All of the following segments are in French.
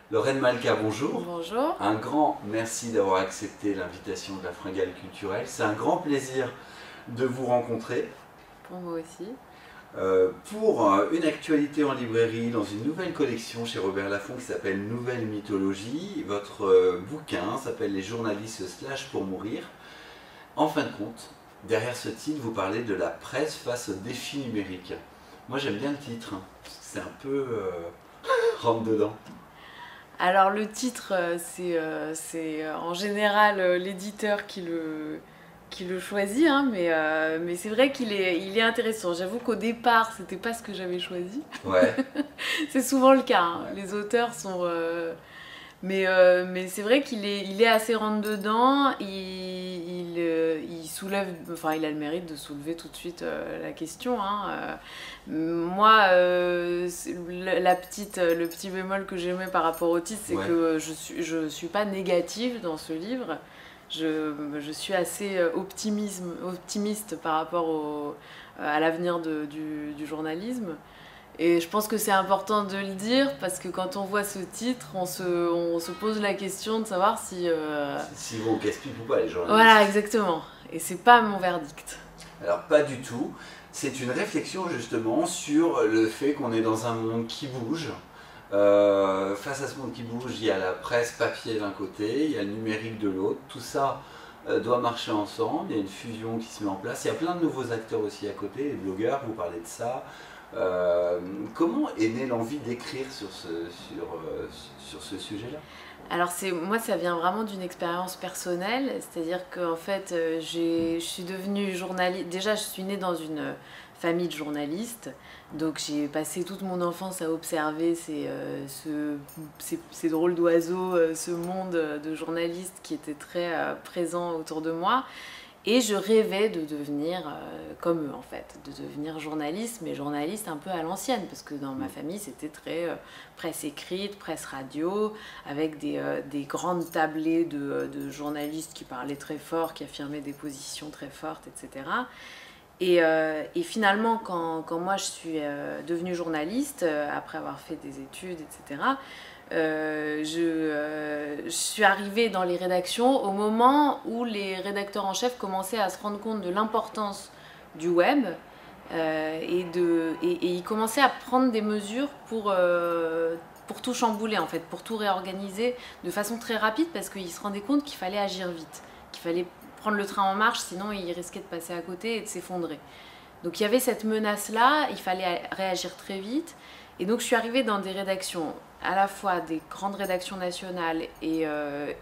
Lorraine Malka, bonjour. Bonjour. Un grand merci d'avoir accepté l'invitation de la Fringale Culturelle. C'est un grand plaisir de vous rencontrer Pour moi aussi. pour une actualité en librairie dans une nouvelle collection chez Robert Laffont qui s'appelle Nouvelle Mythologie. Votre bouquin s'appelle Les journalistes slash pour mourir. En fin de compte, derrière ce titre, vous parlez de la presse face au défi numérique. Moi j'aime bien le titre, hein, parce que c'est un peu rentre dedans. Alors le titre, c'est en général l'éditeur qui le choisit, hein, mais c'est vrai il est intéressant. J'avoue qu'au départ, c'était pas ce que j'avais choisi. Ouais. C'est souvent le cas, hein. Ouais. Les auteurs sont... mais c'est vrai il est assez rentre-dedans, il soulève, enfin il a le mérite de soulever tout de suite la question, hein. Moi, le petit bémol que j'aimais par rapport au titre, c'est Ouais. que je suis pas négative dans ce livre. Je suis assez optimiste par rapport à l'avenir du journalisme. Et je pense que c'est important de le dire parce que quand on voit ce titre, on se pose la question de savoir si... Si vont au casse-pipe ou pas les journalistes. Voilà, exactement. Et c'est pas mon verdict. Alors pas du tout. C'est une réflexion justement sur le fait qu'on est dans un monde qui bouge. Face à ce monde qui bouge, il y a la presse papier d'un côté, il y a le numérique de l'autre. Tout ça doit marcher ensemble. Il y a une fusion qui se met en place. Il y a plein de nouveaux acteurs aussi à côté, les blogueurs, vous parlez de ça. Comment est née l'envie d'écrire sur ce sujet-là? Alors moi, ça vient vraiment d'une expérience personnelle, c'est-à-dire qu'en fait, je suis devenue journaliste. Déjà, je suis née dans une famille de journalistes, donc j'ai passé toute mon enfance à observer ces drôles d'oiseaux, ce monde de journalistes qui était très présent autour de moi. Et je rêvais de devenir comme eux, en fait, de devenir journaliste, mais journaliste un peu à l'ancienne, parce que dans ma famille, c'était très presse écrite, presse radio, avec des grandes tablées de journalistes qui parlaient très fort, qui affirmaient des positions très fortes, etc. Et finalement, quand moi je suis devenue journaliste, après avoir fait des études, etc., je suis arrivée dans les rédactions au moment où les rédacteurs en chef commençaient à se rendre compte de l'importance du web et ils commençaient à prendre des mesures pour tout chambouler, en fait, pour tout réorganiser de façon très rapide parce qu'ils se rendaient compte qu'il fallait agir vite, qu'il fallait prendre le train en marche, sinon il risquait de passer à côté et de s'effondrer. Donc il y avait cette menace-là, il fallait réagir très vite. Et donc je suis arrivée dans des rédactions, à la fois des grandes rédactions nationales et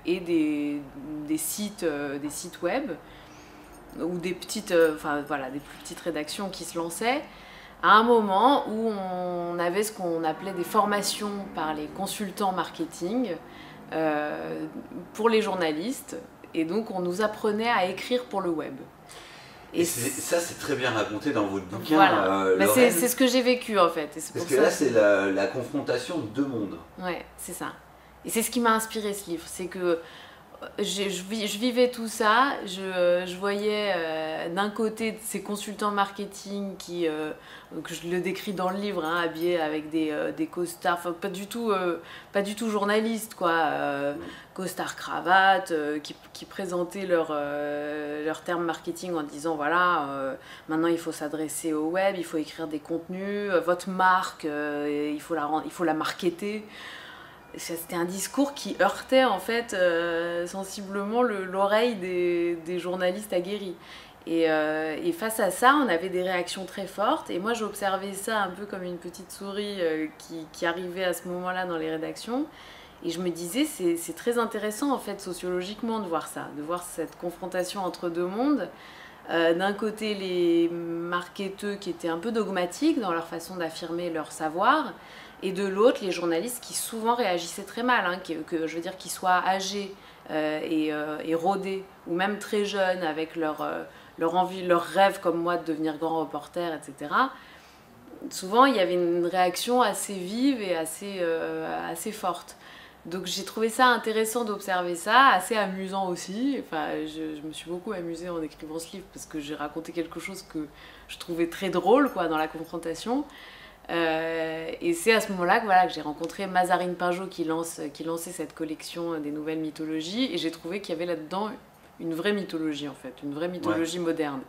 des sites web, ou des petites, enfin voilà, des plus petites rédactions qui se lançaient, à un moment où on avait ce qu'on appelait des formations par les consultants marketing pour les journalistes. Et donc on nous apprenait à écrire pour le web. Et ça, c'est très bien raconté dans votre bouquin. Voilà. Bah, c'est ce que j'ai vécu en fait. Et parce que là, c'est la confrontation de deux mondes. Ouais, c'est ça. Et c'est ce qui m'a inspiré ce livre. C'est que je vivais tout ça, je voyais d'un côté ces consultants marketing que je le décris dans le livre, hein, habillés avec des costards, enfin, pas du tout journalistes, quoi, costards cravate, qui présentaient leurs termes marketing en disant voilà, maintenant il faut s'adresser au web, il faut écrire des contenus, votre marque, il faut la marketer. C'était un discours qui heurtait en fait sensiblement l'oreille des journalistes aguerris. Et face à ça, on avait des réactions très fortes. Et moi, j'observais ça un peu comme une petite souris qui arrivait à ce moment-là dans les rédactions. Et je me disais, c'est très intéressant en fait sociologiquement de voir ça, de voir cette confrontation entre deux mondes. D'un côté, les marketeurs qui étaient un peu dogmatiques dans leur façon d'affirmer leur savoir, et de l'autre, les journalistes qui souvent réagissaient très mal, hein, je veux dire qu'ils soient âgés et rodés, ou même très jeunes, avec leur envie, leur rêve comme moi de devenir grand reporter, etc. Souvent, il y avait une réaction assez vive et assez forte. Donc j'ai trouvé ça intéressant d'observer ça, assez amusant aussi. Enfin, je me suis beaucoup amusée en écrivant ce livre parce que j'ai raconté quelque chose que je trouvais très drôle, quoi, dans la confrontation. Et c'est à ce moment-là que, voilà, que j'ai rencontré Mazarine Pinjot qui lançait cette collection des nouvelles mythologies, et j'ai trouvé qu'il y avait là-dedans une vraie mythologie en fait, une vraie mythologie moderne.